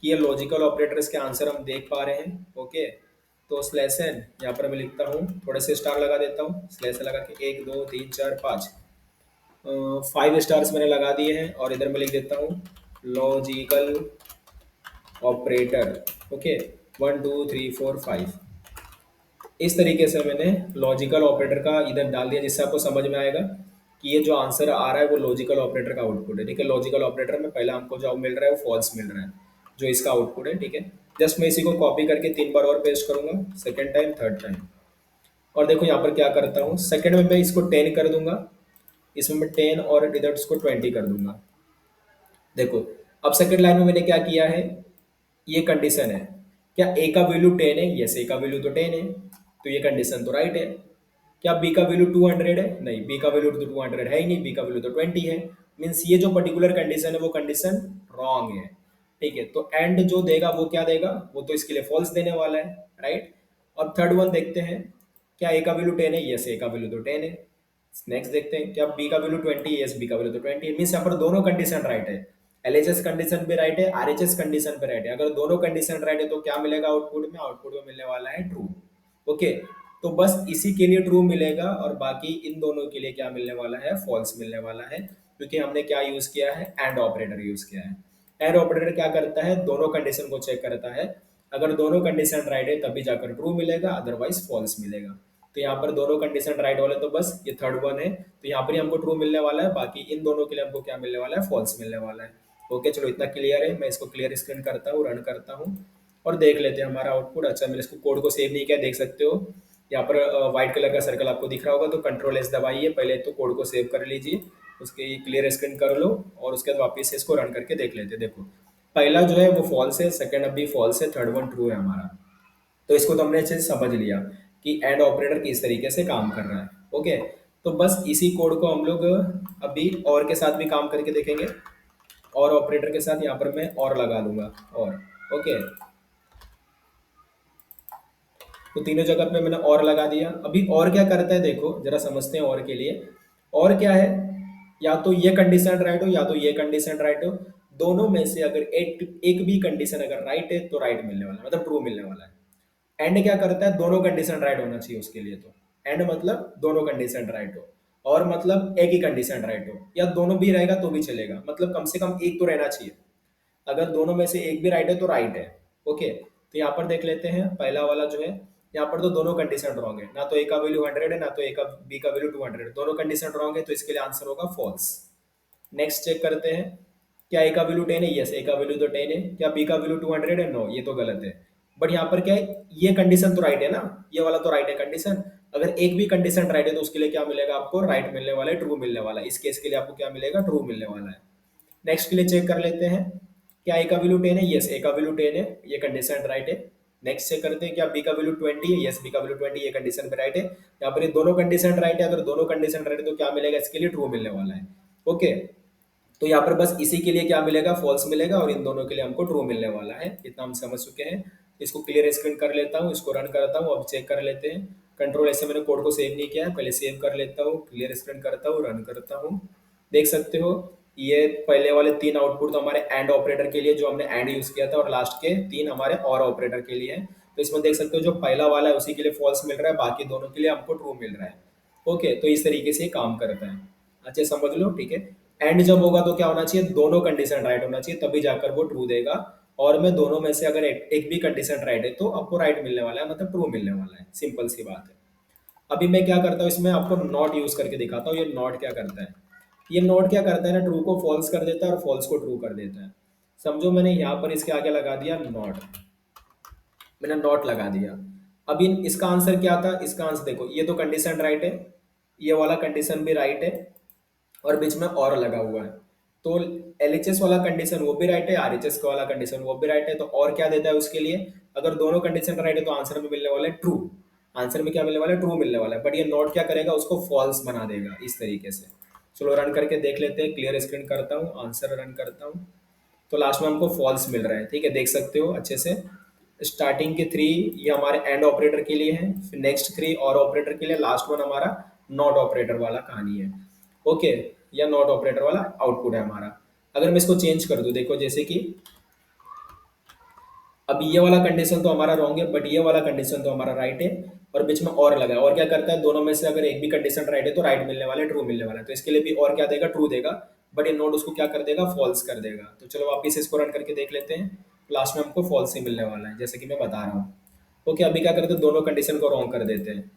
कि ये लॉजिकल ऑपरेटर्स के आंसर हम देख पा रहे हैं। ओके, तो स्लैश एन यहाँ पर मैं लिखता हूँ, थोड़े से स्टार लगा देता हूँ, स्लैश लगा के 1 2 3 4 5 5 स्टार्स मैंने लगा दिए हैं, और इधर मैं लिख देता हूँ लॉजिकल ऑपरेटर। ओके, 1 2 3 4 5, इस तरीके से मैंने लॉजिकल ऑपरेटर का इधर डाल दिया, जिससे आपको समझ में आएगा कि ये जो आंसर आ रहा है वो लॉजिकल ऑपरेटर का आउटपुट है। ठीक है, लॉजिकल ऑपरेटर में पहला हमको जो मिल रहा है वो फॉल्स मिल रहा है, जो इसका आउटपुट है। ठीक है, जस्ट मैं इसी को कॉपी करके 3 बार और पेस्ट करूंगा, सेकेंड टाइम, थर्ड टाइम। और देखो यहाँ पर क्या करता हूँ, सेकेंड में मैं इसको 10 कर दूंगा, इसमें मैं 10 और इधर इसको 20 कर दूंगा। देखो, अब सेकेंड लाइन में मैंने क्या किया है, ये कंडीशन है, क्या ए का वैल्यू 10 है, यस, ए का वैल्यू तो 10 है। तो ये कंडीशन तो राइट है। क्या बी का वैल्यू 200 है? नहीं, बी का वैल्यू तो 200 है ही नहीं, बी का वैल्यू तो 20 है। मीन्स ये जो पर्टिकुलर कंडीशन है वो कंडीशन रॉन्ग है। ठीक है, तो एंड जो देगा वो क्या देगा, वो तो इसके लिए फॉल्स देने वाला है, राइट। अब थर्ड वन देखते हैं, क्या ए का वैल्यू 10 है? यस, ए का वैल्यू तो 10 है। नेक्स्ट देखते हैं, क्या बी का वैल्यू 20? यस, बी का वैल्यू तो 20 है। मीन्स यहाँ पर दोनों कंडीशन राइट है, एलएचएस कंडीशन पे राइट है, आरएचएस कंडीशन पे राइट है। अगर दोनों कंडीशन राइट है तो क्या मिलेगा आउटपुट में? आउटपुट में मिलने वाला है ट्रू। ओके, तो बस इसी के लिए ट्रू मिलेगा और बाकी इन दोनों के लिए क्या मिलने वाला है? फॉल्स मिलने वाला है, क्योंकि हमने क्या यूज किया है? एंड ऑपरेटर यूज किया है। एंड ऑपरेटर क्या करता है? दोनों कंडीशन को चेक करता है। अगर दोनों कंडीशन राइट है तभी जाकर ट्रू मिलेगा, अदरवाइज फॉल्स मिलेगा। तो यहाँ पर दोनों कंडीशन राइट वाले तो बस ये थर्ड वन है, तो यहाँ पर ही हमको ट्रू मिलने वाला है, बाकी इन दोनों के लिए हमको क्या मिलने वाला है? फॉल्स मिलने वाला है। ओके, चलो इतना क्लियर है। मैं इसको क्लियर स्क्रीन करता हूँ, रन करता हूँ और देख लेते हैं हमारा आउटपुट। अच्छा, मैंने इसको कोड को सेव नहीं किया, देख सकते हो यहाँ पर व्हाइट कलर का सर्कल आपको दिख रहा होगा, तो कंट्रोल एस दबाइए, पहले तो कोड को सेव कर लीजिए, उसके क्लियर स्क्रीन कर लो और उसके बाद वापस से इसको रन करके देख लेते हैं। देखो, पहला जो है वो फॉल्स है, सेकंड अभी फॉल्स है, थर्ड वन ट्रू है हमारा। तो इसको तो हमने अच्छे से समझ लिया कि एंड ऑपरेटर किस तरीके से काम कर रहा है। ओके, तो बस इसी कोड को हम लोग अभी और के साथ भी काम करके देखेंगे। और ऑपरेटर के साथ यहाँ पर मैं और लगा लूंगा, और ओके, तो तीनों जगह पे मैंने और लगा दिया। अभी और क्या करता है देखो जरा समझते हैं और के लिए। और क्या है, या तो ये कंडीशन राइट हो या तो ये कंडीशन राइट हो, दोनों में से अगर एक एक भी कंडीशन अगर राइट है तो राइट मिलने वाला है, मतलब ट्रू मिलने वाला है। एंड क्या करता है? दोनों कंडीशन राइट होना चाहिए उसके लिए। तो एंड मतलब दोनों कंडीशन राइट हो, और मतलब एक ही कंडीशन राइट हो, या दोनों भी रहेगा तो भी चलेगा, मतलब कम से कम एक तो रहना चाहिए। अगर दोनों में से एक भी राइट है तो राइट है। ओके, तो यहाँ पर देख लेते हैं पहला वाला जो है, यहाँ पर तो दोनों कंडीशन रॉन्ग है, ना तो ए का वैल्यू 100 है ना तो ए का बी का वैल्यू 200 है, दोनों कंडीशन रॉन्ग है, तो इसके लिए आंसर होगा फॉल्स। नेक्स्ट चेक करते हैं, क्या ए का वैल्यू 10 है? यस, ए का वैल्यू तो 10 है। क्या बी का वैल्यू 200 है? नो, ये तो गलत है। बट यहाँ पर क्या है, ये कंडीशन तो राइट है ना, ये वाला तो राइट है कंडीशन। अगर एक भी कंडीशन राइट है तो उसके लिए क्या मिलेगा आपको? राइट मिलने वाला है, ट्रू मिलने वाला है। इस केस के लिए आपको क्या मिलेगा? ट्रू मिलने वाला है। नेक्स्ट के लिए चेक कर लेते हैं, क्या ए का वैल्यू 10 है? यस, ए का वैल्यू 10 है, ये कंडीशन राइट है। नेक्स्ट चेक करते हैं, क्या बी का वैल्यू 20 है? यस, बी का वैल्यू 20, ये कंडीशन पे राइट है। यहाँ पर ये दोनों कंडीशन राइट है, अगर दोनों कंडीशन राइट है तो क्या मिलेगा? इसके लिए ट्रू मिलने वाला है। ओके, तो यहाँ पर बस इसी के लिए क्या मिलेगा? फॉल्स मिलेगा, और इन दोनों के लिए हमको ट्रू मिलने वाला है। इतना हम समझ चुके हैं। इसको क्लियर स्क्रीन कर लेता हूँ, इसको रन करता हूँ, अब चेक कर लेते हैं। कंट्रोल ऐसे मैंने कोड को सेव नहीं किया है, पहले सेव कर लेता हूँ, क्लियर स्क्रीन करता हूँ, रन करता हूँ। देख सकते हो ये पहले वाले तीन आउटपुट तो हमारे एंड ऑपरेटर के लिए जो हमने एंड यूज किया था, और लास्ट के तीन हमारे और ऑपरेटर के लिए है। तो इसमें देख सकते हो जो पहला वाला है उसी के लिए फॉल्स मिल रहा है, बाकी दोनों के लिए हमको ट्रू मिल रहा है। ओके, तो इस तरीके से ये काम करता है। अच्छे समझ लो, ठीक है। एंड जब होगा तो क्या होना चाहिए? दोनों कंडीशन राइट होना चाहिए, तभी जाकर वो ट्रू देगा। और मैं दोनों में से अगर एक भी कंडीशन राइट है तो आपको राइट मिलने वाला है, मतलब ट्रू मिलने वाला है। सिंपल सी बात है। अभी मैं क्या करता हूँ, इसमें आपको नॉट यूज करके दिखाता हूँ। ये नॉट क्या करता है? ये नॉट क्या करता है ना, ट्रू को फॉल्स कर देता है और फॉल्स को ट्रू कर देता है। समझो मैंने यहाँ पर इसके आगे लगा दिया नॉट, मैंने नॉट लगा दिया। अब इन इसका आंसर क्या था? इसका आंसर देखो, ये तो कंडीशन राइट है, ये वाला कंडीशन भी राइट है, और बीच में और लगा हुआ है। तो एलएचएस वाला कंडीशन वो भी राइट है, आरएचएस का वाला कंडीशन वो भी राइट है। तो और क्या देता है उसके लिए? अगर दोनों कंडीशन राइट है तो आंसर में मिलने वाला है ट्रू। आंसर में क्या मिलने वाला है? ट्रू मिलने वाला है। बट ये नोट क्या करेगा? उसको फॉल्स बना देगा इस तरीके से। चलो रन करके देख लेते हैं, क्लियर स्क्रीन करता हूँ, आंसर रन करता हूँ। तो लास्ट में हमको फॉल्स मिल रहा है, ठीक है, देख सकते हो अच्छे से। स्टार्टिंग के थ्री ये हमारे एंड ऑपरेटर के लिए है, फिर नेक्स्ट थ्री और ऑपरेटर के लिए, लास्ट वन हमारा नॉट ऑपरेटर वाला कहानी है। ओके, या नॉट ऑपरेटर वाला आउटपुट है हमारा। अगर मैं इसको चेंज कर दूं, देखो जैसे कि अब ये वाला कंडीशन तो हमारा रॉन्ग है, बट ये वाला कंडीशन तो हमारा राइट है, और बीच में और लगा है। और क्या करता है? दोनों में से अगर एक भी कंडीशन राइट है तो राइट मिलने वाला है, ट्रू मिलने वाला है। तो इसके लिए भी और क्या देगा? ट्रू देगा। बट ये नोट उसको क्या कर देगा? फॉल्स कर देगा। तो चलो वापिस इसको रन करके देख लेते हैं। लास्ट में हमको फॉल्स ही मिलने वाला है, जैसे कि मैं बता रहा हूँ। ओके, अभी क्या करते हैं? दोनों कंडीशन को रॉन्ग कर देते हैं।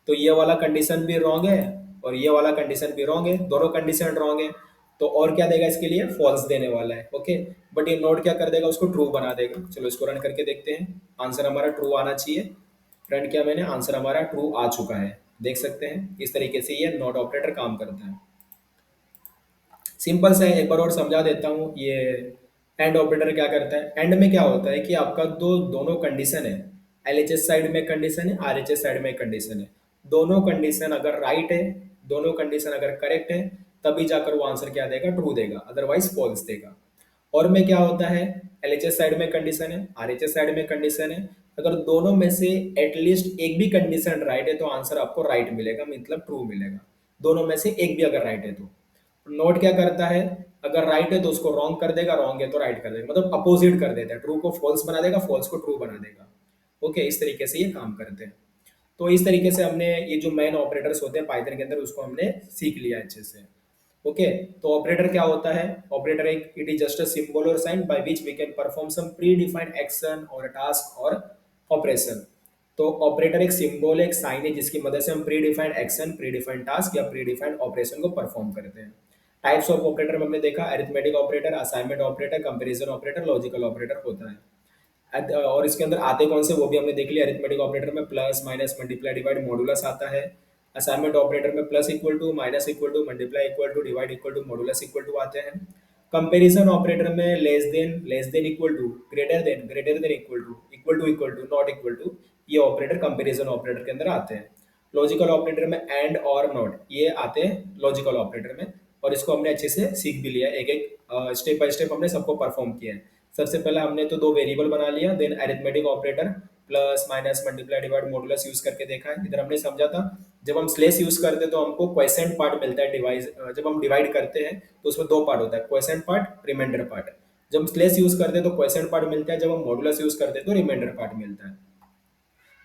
तो ये वाला कंडीशन भी रॉन्ग है और ये वाला कंडीशन भी रॉन्ग है, दोनों कंडीशन रॉन्ग है। तो और क्या देगा इसके लिए? फॉल्स देने वाला है। ओके, बट ये नोट क्या कर देगा? उसको ट्रू बना देगा। चलो इसको रन करके देखते हैं, आंसर हमारा ट्रू आना चाहिए। रन किया मैंने, आंसर हमारा ट्रू आ चुका है। देख सकते हैं इस तरीके से ये नॉट ऑपरेटर काम करता है। सिंपल सा है, एक बार और समझा देता हूँ। ये एंड ऑपरेटर क्या करता है? एंड में क्या होता है कि आपका दो दोनों कंडीशन है, LHS साइड में कंडीशन है, RHS साइड में कंडीशन है। दोनों कंडीशन अगर राइट है, दोनों कंडीशन अगर करेक्ट है, तभी जाकर वो आंसर क्या देगा, ट्रू देगा, अदरवाइज फॉल्स देगा। और में क्या होता है, LHS साइड में कंडीशन है, RHS साइड में कंडीशन है, अगर दोनों में से एटलीस्ट एक भी कंडीशन राइट है तो आंसर आपको राइट मिलेगा, मतलब ट्रू मिलेगा। दोनों में से एक भी अगर राइट है तो नोट क्या करता है, अगर राइट है तो उसको रॉन्ग कर देगा, रॉन्ग है तो राइट कर देगा, मतलब अपोजिट कर देता है, ट्रू को फॉल्स बना देगा, फॉल्स को ट्रू बना देगा। ओके, इस तरीके से ये काम करते हैं। तो इस तरीके से हमने ये जो मेन ऑपरेटर्स होते हैं पाइथन के अंदर उसको हमने सीख लिया अच्छे से। ओके, तो ऑपरेटर क्या होता है, ऑपरेटर एक it is just a symbol और sign by which we can perform some predefined action और टास्क और ऑपरेशन। तो ऑपरेटर एक सिंबल है, एक साइन है जिसकी मदद से हम predefined action, predefined task या प्री डिफाइंड ऑपरेशन को परफॉर्म करते हैं। टाइप्स ऑफ ऑपरेटर में हमने देखा arithmetic operator, assignment operator, comparison operator, logical operator होता है। और इसके अंदर आते कौन से वो भी हमने देख लिया। अरिथमेटिक ऑपरेटर में plus minus multiply divide modulus आता है। असाइनमेंट ऑपरेटर में plus equal to, minus equal to, multiply equal to, divide equal to, modulus equal to आते हैं। कंपैरिजन ऑपरेटर में less than equal to, greater than equal to, not equal to, ये operator comparison operator के अंदर आते हैं। Logical operator में and और नॉट ये आते हैं लॉजिकल ऑपरेटर में, और इसको हमने अच्छे से सीख भी लिया, एक एक स्टेप बाय स्टेप हमने सबको परफॉर्म किया है। सबसे पहले हमने तो दो वेरिएबल बना लिया, then arithmetic operator plus minus multiply divide modulus use करके देखा है। इधर हमने समझा था जब हम स्लेस यूज करते हैं तो हमको क्वेसेंट पार्ट मिलता है, डिवाइस जब हम डिवाइड करते हैं तो उसमें दो पार्ट होता है, क्वेसेंट पार्ट, रिमाइंडर पार्ट। जब हम स्लेस यूज करते हैं तो क्वेसेंट पार्ट मिलता है, जब हम मॉडुलस यूज करते हैं तो रिमाइंडर पार्ट मिलता है।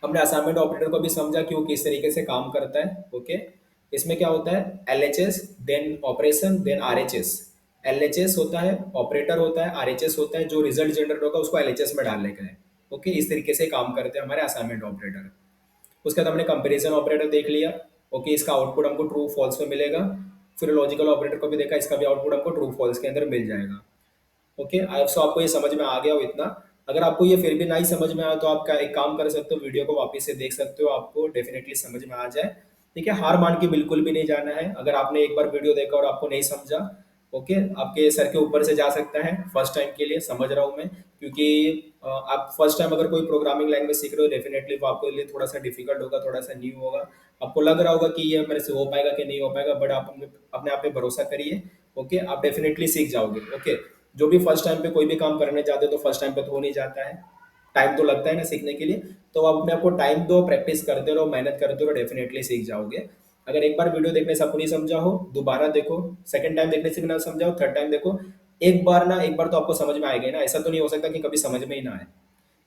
हमने असाइनमेंट ऑपरेटर को भी समझा कि वो किस तरीके से काम करता है। ओके, इसमें क्या होता है, LHS then operation then RHS। LHS होता है ऑपरेटर होता है, RHS होता है जो रिजल्ट जनरेट होगा उसको LHS में डालने का है। ओके, इस तरीके से काम करते हैं हमारे असाइनमेंट ऑपरेटर। उसके बाद हमने कंपैरिजन ऑपरेटर देख लिया। ओके, इसका आउटपुट हमको ट्रू फॉल्स में मिलेगा। फिर लॉजिकल ऑपरेटर को भी देखा, इसका भी आउटपुट हमको ट्रू फॉल्स के अंदर मिल जाएगा। ओके, आई होप सो आपको ये समझ में आ गया हो इतना। अगर आपको ये फिर भी नहीं समझ में आया तो आप क्या एक काम कर सकते हो, वीडियो को वापस से देख सकते हो, आपको डेफिनेटली समझ में आ जाए। ठीक है, हार मान के बिल्कुल भी नहीं जाना है। अगर आपने एक बार वीडियो देखा और आपको नहीं समझा, ओके, आपके सर के ऊपर से जा सकता है फर्स्ट टाइम के लिए, समझ रहा हूँ मैं, क्योंकि आप फर्स्ट टाइम अगर कोई प्रोग्रामिंग लैंग्वेज सीख रहे हो डेफिनेटली वो आपके लिए थोड़ा सा डिफिकल्ट होगा, थोड़ा सा न्यू होगा। आपको लग रहा होगा कि ये मेरे से हो पाएगा कि नहीं हो पाएगा, बट आप अपने आप पे भरोसा करिए। ओके, आप डेफिनेटली सीख जाओगे। ओके, जो भी फर्स्ट टाइम पे कोई भी काम करने जाते हो तो फर्स्ट टाइम पे तो हो नहीं जाता है, टाइम तो लगता है ना सीखने के लिए। तो आप अपने आपको टाइम दो, प्रैक्टिस करते रहो, मेहनत करते रहो, डेफिनेटली सीख जाओगे। अगर एक बार वीडियो देखने से आपको नहीं समझा हो, दोबारा देखो, सेकंड टाइम देखने से भी ना समझा हो, थर्ड टाइम देखो, एक बार ना, एक बार तो आपको समझ में आएगा ही ना, ऐसा तो नहीं हो सकता कि कभी समझ में ही ना आए।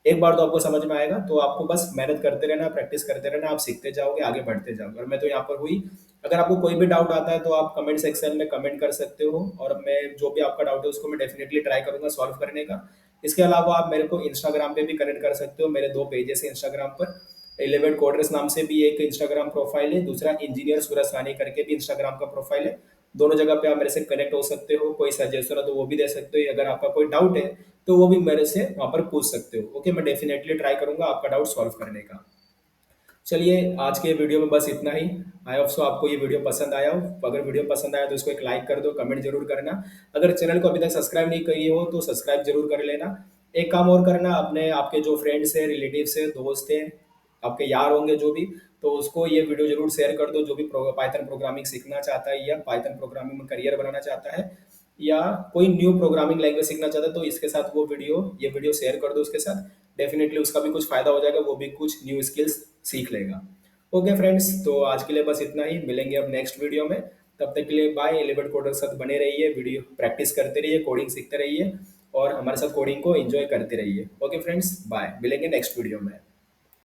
एक बार तो आपको समझ में आएगा, तो आपको बस मेहनत करते रहना, प्रैक्टिस करते रहना, आप सीखते जाओगे, आगे बढ़ते जाओगे। और मैं तो यहाँ पर हुई। अगर आपको कोई भी डाउट आता है तो आप कमेंट सेक्शन में कमेंट कर सकते हो, और मैं जो भी आपका डाउट है उसको मैं डेफिनेटली ट्राई करूंगा सॉल्व करने का। इसके अलावा आप मेरे को इंस्टाग्राम पे भी कनेक्ट कर सकते हो, मेरे दो पेजेस है इंस्टाग्राम पर। 11 कोडर्स नाम से भी एक इंस्टाग्राम प्रोफाइल है, दूसरा इंजीनियर सूरज सानी करके भी इंस्टाग्राम का प्रोफाइल है। दोनों जगह पे आप मेरे से कनेक्ट हो सकते हो, कोई सजेशन है तो वो भी दे सकते हो, अगर आपका कोई डाउट है तो वो भी मेरे से वहां पर पूछ सकते हो। ओके, मैं डेफिनेटली ट्राई करूंगा आपका डाउट सॉल्व करने का। चलिए, आज के वीडियो में बस इतना ही। आई होप सो आपको ये वीडियो पसंद आया हो। अगर वीडियो पसंद आया तो इसको एक लाइक कर दो, कमेंट जरूर करना। अगर चैनल को अभी तक सब्सक्राइब नहीं किए हो तो सब्सक्राइब जरूर कर लेना। एक काम और करना, अपने आपके जो फ्रेंड्स है, रिलेटिव्स है, दोस्त है, आपके यार होंगे जो भी, तो उसको ये वीडियो जरूर शेयर कर दो, जो भी पाइथन प्रोग्रामिंग सीखना चाहता है या पाइथन प्रोग्रामिंग में करियर बनाना चाहता है, या कोई न्यू प्रोग्रामिंग लैंग्वेज सीखना चाहता है, तो इसके साथ वो ये वीडियो शेयर कर दो उसके साथ। डेफिनेटली उसका भी कुछ फायदा हो जाएगा, वो भी कुछ न्यू स्किल्स सीख लेगा। ओके फ्रेंड्स, तो आज के लिए बस इतना ही, मिलेंगे अब नेक्स्ट वीडियो में। तब तक के लिए बाय। 11 कोडर के साथ बने रहिए, वीडियो प्रैक्टिस करते रहिए, कोडिंग सीखते रहिए, और हमारे साथ कोडिंग को एंजॉय करते रहिए। ओके फ्रेंड्स, बाय, मिलेंगे नेक्स्ट वीडियो में।